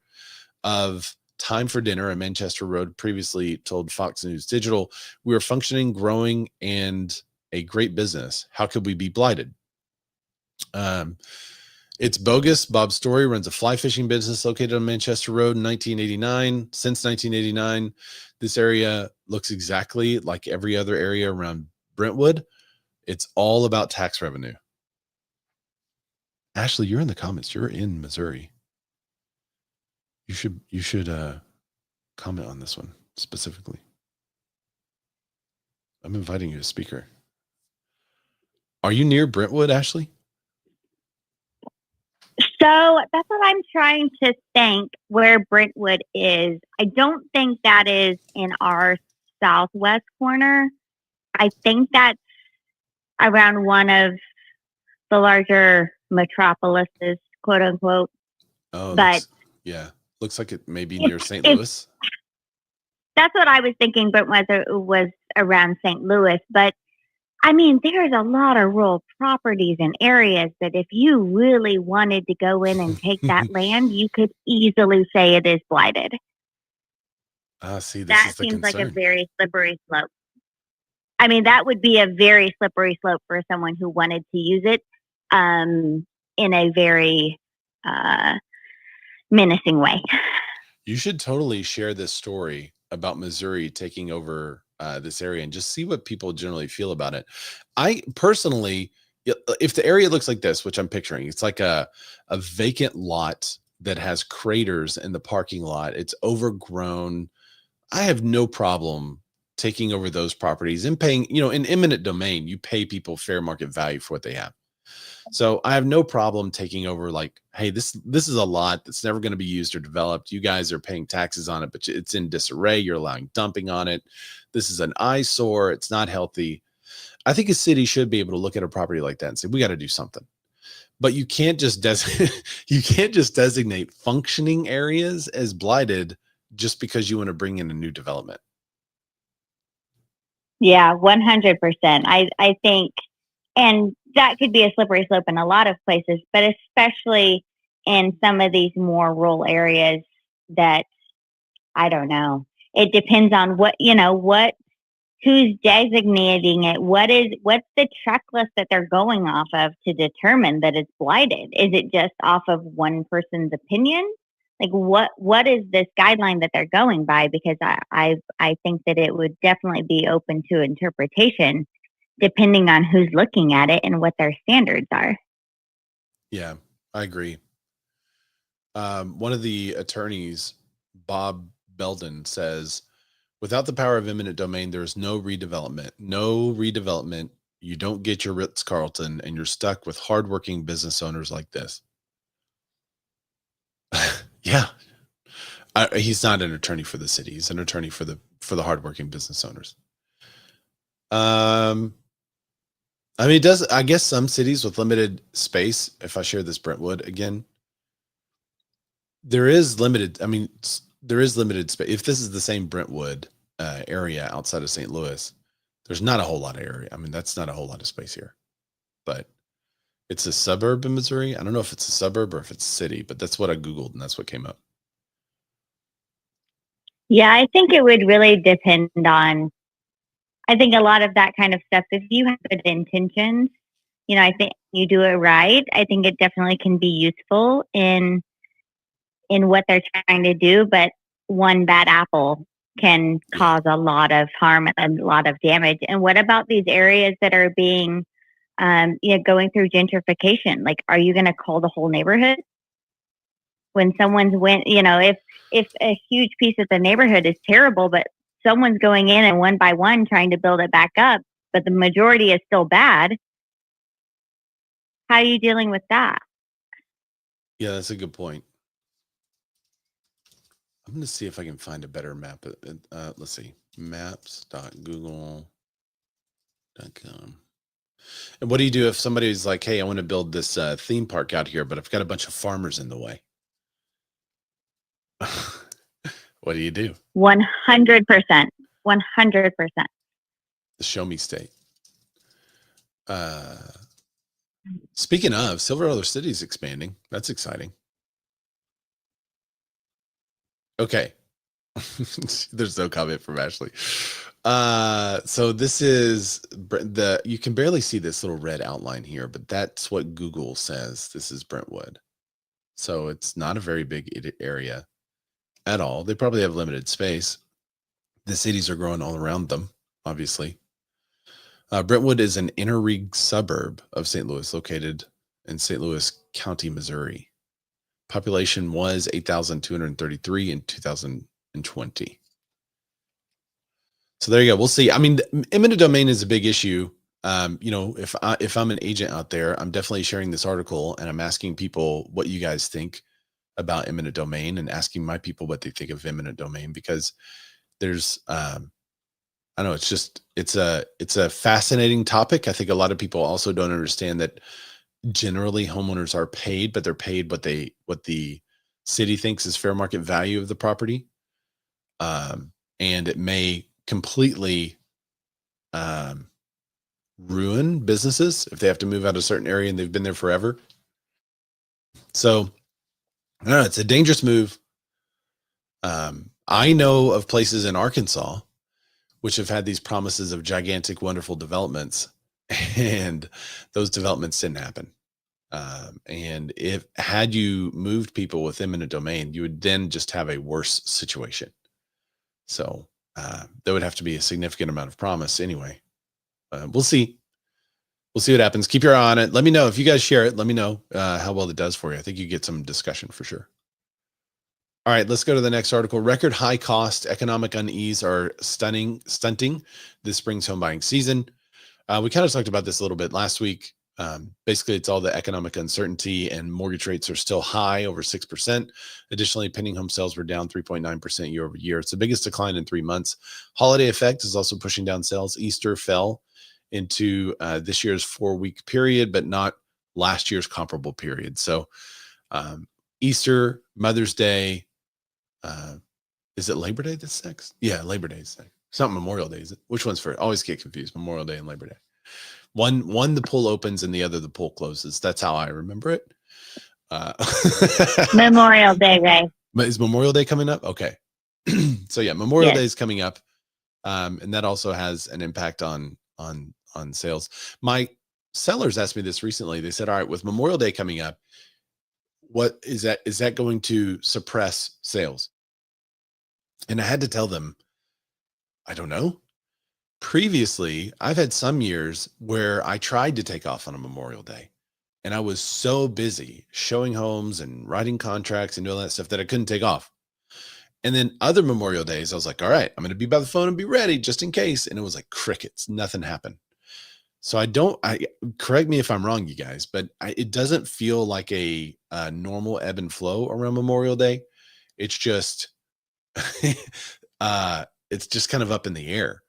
of Time for Dinner on Manchester Road, previously told Fox News Digital, "We are functioning, growing, and a great business. How could we be blighted?" It's bogus. Bob Story runs a fly fishing business located on Manchester Road in 1989. Since 1989, this area looks exactly like every other area around Brentwood. It's all about tax revenue. Ashley, you're in the comments. You're in Missouri. You should comment on this one specifically. I'm inviting you to speaker. Are you near Brentwood, Ashley? So that's what I'm trying to think where Brentwood is. I don't think that is in our southwest corner. I think that's around one of the larger metropolises, quote unquote. Oh, but yeah, looks like it may be near St. Louis. That's what I was thinking, but was around St. Louis. But I mean, there's a lot of rural properties and areas that if you really wanted to go in and take that land, you could easily say it is blighted. See, that seems like a very slippery slope. I mean, that would be a very slippery slope for someone who wanted to use it in a very menacing way. You should totally share this story about Missouri taking over this area and just see what people generally feel about it. I personally, if the area looks like this, which I'm picturing, it's like a vacant lot that has craters in the parking lot. It's overgrown. I have no problem taking over those properties and paying, in eminent domain, you pay people fair market value for what they have. So I have no problem taking over, like, hey, this is a lot that's never going to be used or developed. You guys are paying taxes on it, but it's in disarray. You're allowing dumping on it. This is an eyesore. It's not healthy. I think a city should be able to look at a property like that and say, we got to do something. But you can't just designate functioning areas as blighted just because you want to bring in a new development. Yeah, 100%. I think, and that could be a slippery slope in a lot of places, but especially in some of these more rural areas that, I don't know. It depends on who's designating it. What's the checklist that they're going off of to determine that it's blighted? Is it just off of one person's opinion? Like what is this guideline that they're going by? Because I think that it would definitely be open to interpretation depending on who's looking at it and what their standards are. Yeah, I agree. One of the attorneys, Bob Belden, says, without the power of eminent domain, there is no redevelopment. No redevelopment. You don't get your Ritz-Carlton, and you're stuck with hardworking business owners like this. Yeah. He's not an attorney for the city. He's an attorney for the hardworking business owners. I mean, it does, I guess some cities with limited space, if I share this Brentwood again, there is limited space. If this is the same Brentwood area outside of St. Louis, there's not a whole lot of area. I mean, that's not a whole lot of space here, but it's a suburb in Missouri. I don't know if it's a suburb or if it's a city, but that's what I Googled and that's what came up. Yeah, I think it would really depend on, I think a lot of that kind of stuff, if you have good intentions, I think you do it right. I think it definitely can be useful in what they're trying to do, but one bad apple can cause a lot of harm and a lot of damage. And what about these areas that are being, going through gentrification? Like, are you going to call the whole neighborhood? When someone's if a huge piece of the neighborhood is terrible, but someone's going in and one by one trying to build it back up, but the majority is still bad, how are you dealing with that? Yeah, that's a good point. I'm going to see if I can find a better map. Let's see, maps.google.com. And what do you do if somebody's like, hey, I want to build this theme park out here, but I've got a bunch of farmers in the way? What do you do? 100%. 100%. The show me state. Speaking of, Silver Other City's expanding. That's exciting. Okay. There's no comment from Ashley. So this is you can barely see this little red outline here, but that's what Google says. This is Brentwood. So it's not a very big area at all. They probably have limited space. The cities are growing all around them, obviously. Brentwood is an inner ring suburb of St. Louis, located in St. Louis County, Missouri. Population was 8,233 in 2020. So there you go. We'll see. I mean, eminent domain is a big issue. If I'm an agent out there, I'm definitely sharing this article and I'm asking people what you guys think about eminent domain and asking my people what they think of eminent domain, because there's, I don't know, it's a fascinating topic. I think a lot of people also don't understand that generally homeowners are paid, but they're paid what the city thinks is fair market value of the property. And it may completely ruin businesses if they have to move out of a certain area and they've been there forever. So I don't know, it's a dangerous move. I know of places in Arkansas which have had these promises of gigantic, wonderful developments, and those developments didn't happen. And had you moved people with eminent domain, you would then just have a worse situation. So there would have to be a significant amount of promise anyway. We'll see. We'll see what happens. Keep your eye on it. Let me know if you guys share it. Let me know how well it does for you. I think you get some discussion for sure. All right, let's go to the next article. Record high cost economic unease are stunting this spring's home buying season. We kind of talked about this a little bit last week. Basically, it's all the economic uncertainty, and mortgage rates are still high, over 6%. Additionally, pending home sales were down 3.9% year over year. It's the biggest decline in 3 months. Holiday effect is also pushing down sales. Easter fell into this year's 4-week period, but not last year's comparable period. So Easter, Mother's Day, Is it Labor Day that's next? Yeah, Labor Day is next. It's not Memorial Day, is it? Which one's first? Always get confused. Memorial Day and Labor Day. One the pool opens and the other the pool closes. That's how I remember it. Memorial Day, Ray. Is Memorial Day coming up? Okay. So yeah, Memorial Yes. Day is coming up. And that also has an impact on sales. My sellers asked me this recently. They said, all right, with Memorial Day coming up, what is that going to suppress sales? And I had to tell them, I don't know. Previously, I've had some years where I tried to take off on a Memorial Day and I was so busy showing homes and writing contracts and doing that stuff that I couldn't take off. And then other Memorial Days, I was like, all right, I'm going to be by the phone and be ready just in case. And it was like crickets, nothing happened. So I correct me if I'm wrong, you guys, but it doesn't feel like a normal ebb and flow around Memorial Day. It's just, it's just kind of up in the air.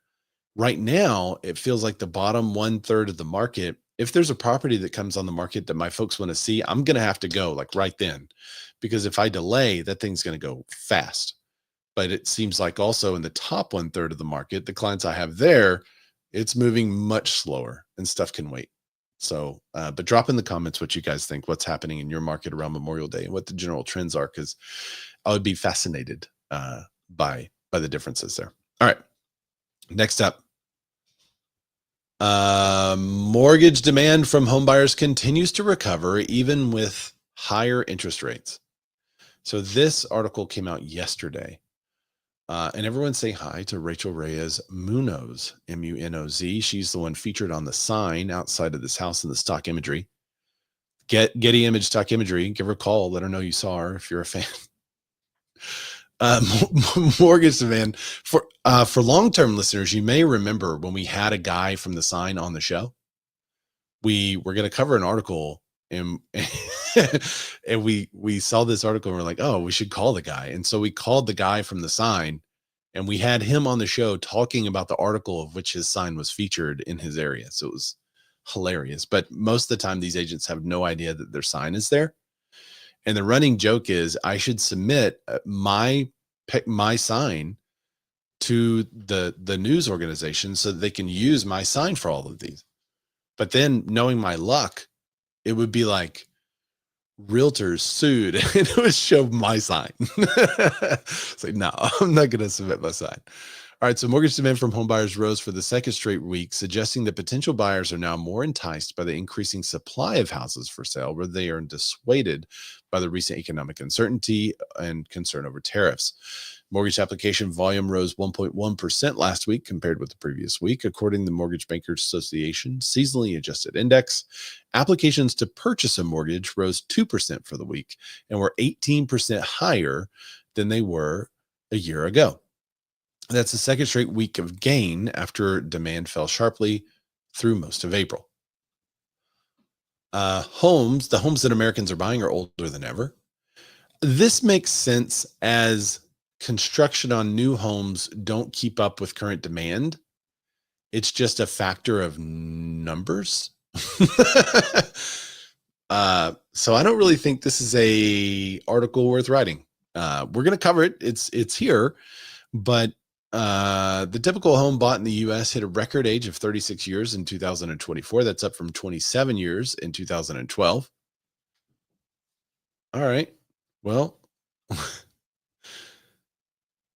Right now, it feels like the bottom 1/3 of the market. If there's a property that comes on the market that my folks want to see, I'm going to have to go like right then, because if I delay, that thing's going to go fast. But it seems like also in the top 1/3 of the market, the clients I have there, it's moving much slower and stuff can wait. So, but drop in the comments what you guys think, what's happening in your market around Memorial Day and what the general trends are, because I would be fascinated by the differences there. All right. Next up, mortgage demand from homebuyers continues to recover even with higher interest rates. So this article came out yesterday, and everyone say hi to Rachel Reyes Munoz, Munoz. She's the one featured on the sign outside of this house in the stock imagery. Getty image stock imagery. Give her a call. Let her know you saw her if you're a fan. Mortgage demand for long-term listeners, you may remember when we had a guy from the sign on the show. We were going to cover an article and and we saw this article and we're like, oh, we should call the guy. And so we called the guy from the sign and we had him on the show talking about the article of which his sign was featured in his area. So it was hilarious. But most of the time these agents have no idea that their sign is there. And the running joke is I should submit my sign to the news organization so that they can use my sign for all of these. But then knowing my luck, it would be like realtors sued and it would show my sign. It's like, no, I'm not going to submit my sign. All right. So mortgage demand from homebuyers rose for the second straight week, suggesting that potential buyers are now more enticed by the increasing supply of houses for sale, where they are dissuaded by the recent economic uncertainty and concern over tariffs. Mortgage application volume rose 1.1% last week compared with the previous week, according to the Mortgage Bankers Association seasonally adjusted index. Applications to purchase a mortgage rose 2% for the week and were 18% higher than they were a year ago. That's the second straight week of gain after demand fell sharply through most of April. The homes that Americans are buying are older than ever. This makes sense as construction on new homes don't keep up with current demand. It's just a factor of numbers. So I don't really think this is a article worth writing. We're going to cover it. It's here, but the typical home bought in the U.S. hit a record age of 36 years in 2024. That's up from 27 years in 2012. All right. Well,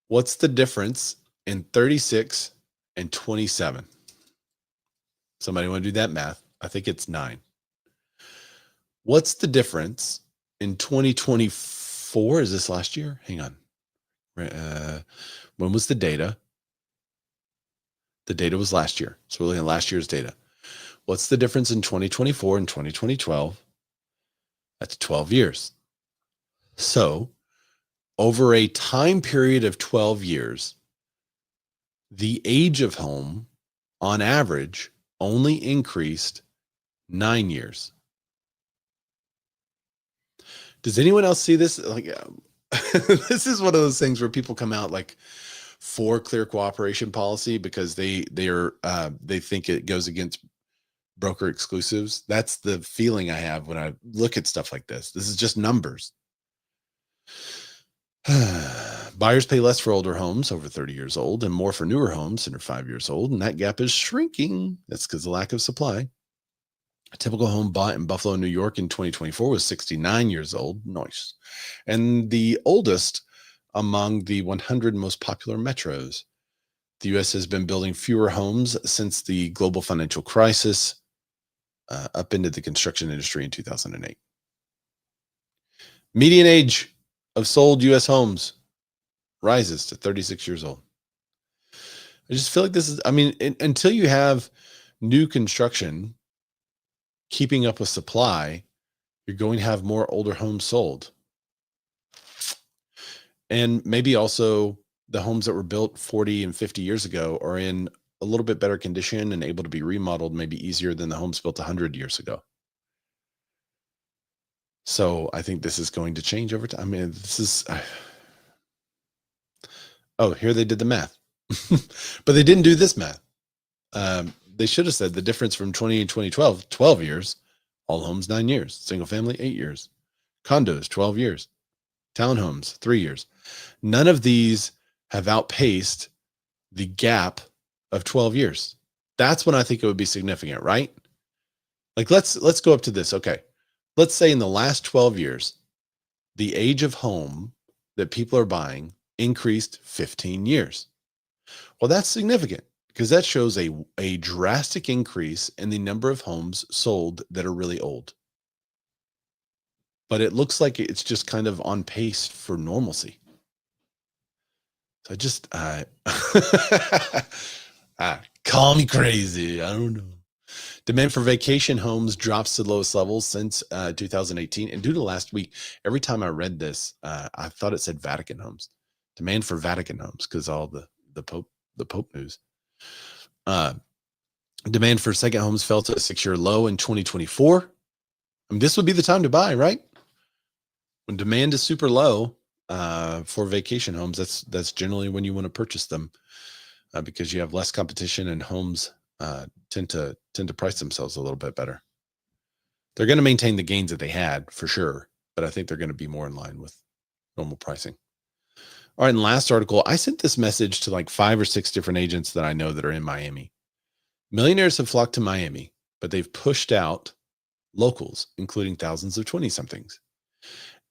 what's the difference in 36 and 27? Somebody want to do that math? I think it's 9. What's the difference in 2024? Is this last year? Hang on. When was the data? The data was last year. So we're looking at last year's data. What's the difference in 2024 and 2012? That's 12 years. So over a time period of 12 years, the age of home on average only increased 9 years. Does anyone else see this? Like, this is one of those things where people come out like for clear cooperation policy because they think it goes against broker exclusives. That's the feeling I have when I look at stuff like this. This is just numbers. Buyers pay less for older homes over 30 years old and more for newer homes that are 5 years old, and that gap is shrinking. That's because of the lack of supply. A typical home bought in Buffalo, New York in 2024 was 69 years old. Nice. And the oldest among the 100 most popular metros. The U.S. has been building fewer homes since the global financial crisis, up into the construction industry in 2008. Median age of sold U.S. homes rises to 36 years old. I just feel like this is, I mean, until you have new construction keeping up with supply, you're going to have more older homes sold. And maybe also the homes that were built 40 and 50 years ago are in a little bit better condition and able to be remodeled maybe easier than the homes built 100 years ago. So I think this is going to change over time. I mean, this is, oh, here they did the math, but they didn't do this math. They should have said the difference from 20 and 2012, 12 years, all homes, 9 years, single family, 8 years, condos, 12 years, townhomes, 3 years. None of these have outpaced the gap of 12 years. That's when I think it would be significant, right? Like let's go up to this. Okay. Let's say in the last 12 years, the age of home that people are buying increased 15 years. Well, that's significant because that shows a drastic increase in the number of homes sold that are really old. But it looks like it's just kind of on pace for normalcy. So I just, call me crazy. I don't know. Demand for vacation homes drops to the lowest levels since 2018. And due to last week, every time I read this, I thought it said Vatican homes. Demand for Vatican homes because all the Pope news. Demand for second homes fell to a 6-year low in 2024. I mean, this would be the time to buy, right? When demand is super low for vacation homes, that's generally when you want to purchase them because you have less competition and homes tend to price themselves a little bit better. They're going to maintain the gains that they had for sure, but I think they're going to be more in line with normal pricing. All right, and last article, I sent this message to like 5 or 6 different agents that I know that are in Miami. Millionaires have flocked to Miami, but they've pushed out locals, including thousands of 20-somethings.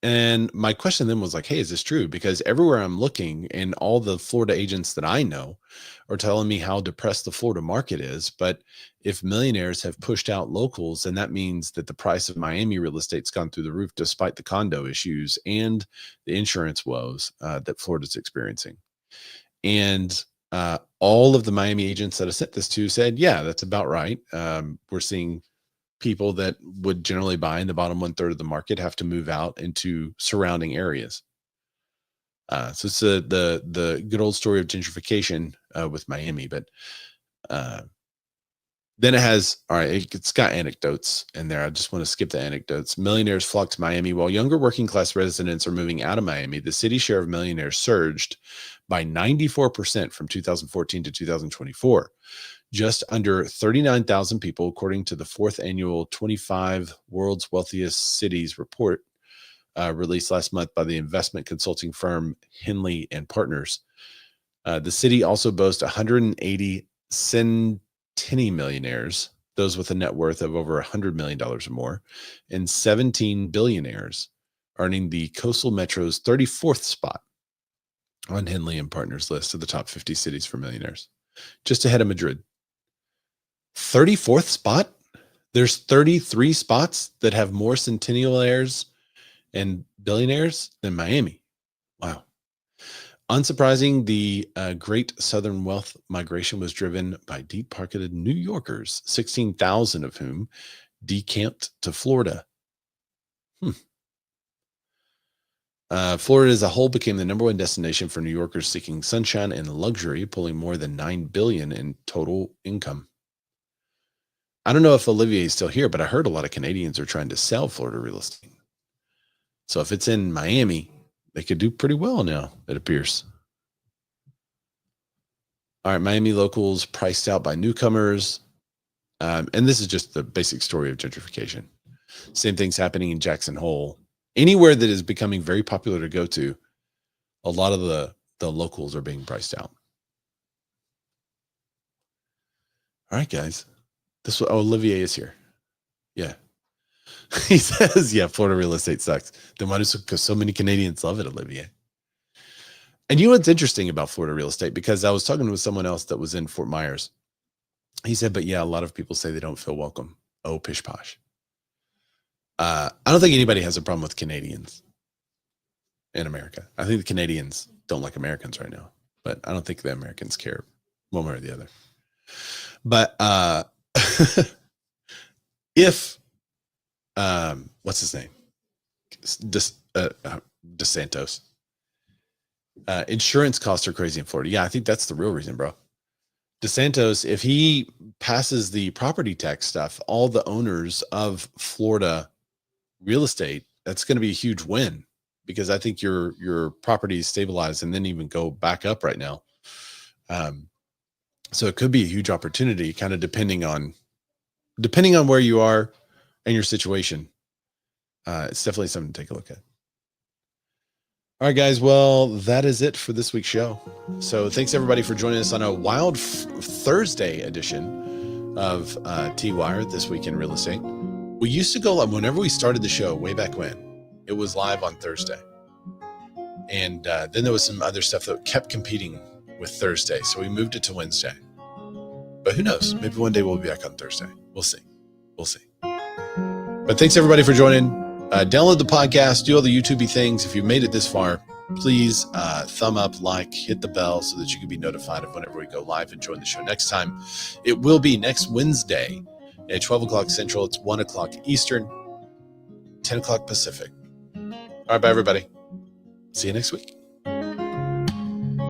And my question then was like, hey, is this true? Because everywhere I'm looking and all the Florida agents that I know are telling me how depressed the Florida market is. But if millionaires have pushed out locals, then that means that the price of Miami real estate's gone through the roof, despite the condo issues and the insurance woes that Florida's experiencing. And all of the Miami agents that I sent this to said, yeah, that's about right. We're seeing people that would generally buy in the bottom 1/3 of the market have to move out into surrounding areas. So it's the good old story of gentrification with Miami. But then it has, all right, it's got anecdotes in there. I just want to skip the anecdotes. Millionaires flock to Miami. While younger working class residents are moving out of Miami, the city share of millionaires surged by 94% from 2014 to 2024. Just under 39,000 people, according to the 4th annual 25 World's Wealthiest Cities report released last month by the investment consulting firm Henley and Partners. The city also boasts 180 centimillionaires, those with a net worth of over $100 million or more, and 17 billionaires, earning the coastal metro's 34th spot on Henley and Partners list of the top 50 cities for millionaires, just ahead of Madrid. 34th spot? There's 33 spots that have more centennials and billionaires than Miami. Wow. Unsurprising, the great Southern wealth migration was driven by deep-pocketed New Yorkers, 16,000 of whom decamped to Florida. Florida as a whole became the #1 destination for New Yorkers seeking sunshine and luxury, pulling more than $9 billion in total income. I don't know if Olivier is still here, but I heard a lot of Canadians are trying to sell Florida real estate. So if it's in Miami, they could do pretty well now, it appears. All right, Miami locals priced out by newcomers. And this is just the basic story of gentrification. Same thing's happening in Jackson Hole. Anywhere that is becoming very popular to go to, a lot of the locals are being priced out. All right, guys. Olivier is here. Yeah. He says, yeah, Florida real estate sucks. Then why do so many Canadians love it, Olivier? And you know what's interesting about Florida real estate? Because I was talking with someone else that was in Fort Myers. He said, but yeah, a lot of people say they don't feel welcome. Oh, pish posh. I don't think anybody has a problem with Canadians in America. I think the Canadians don't like Americans right now, but I don't think the Americans care one way or the other. But if what's his name? DeSantos. Insurance costs are crazy in Florida. Yeah, I think that's the real reason, bro. DeSantos, if he passes the property tax stuff, all the owners of Florida real estate, that's going to be a huge win, because I think your property is stabilized and then even go back up right now. So it could be a huge opportunity, kind of depending on where you are and your situation. It's definitely something to take a look at. All right, guys. Well, that is it for this week's show. So thanks everybody for joining us on a wild Thursday edition of tWiRE, This Week in Real Estate. We used to go live whenever we started the show way back when. It was live on Thursday. And then there was some other stuff that kept competing with Thursday. So we moved it to Wednesday. But who knows? Maybe one day we'll be back on Thursday. We'll see. We'll see. But thanks everybody for joining. Download the podcast, do all the YouTube-y things. If you made it this far, please thumb up, like, hit the bell so that you can be notified of whenever we go live and join the show next time. It will be next Wednesday at 12 o'clock Central. It's 1 o'clock Eastern, 10 o'clock Pacific. All right, bye, everybody. See you next week.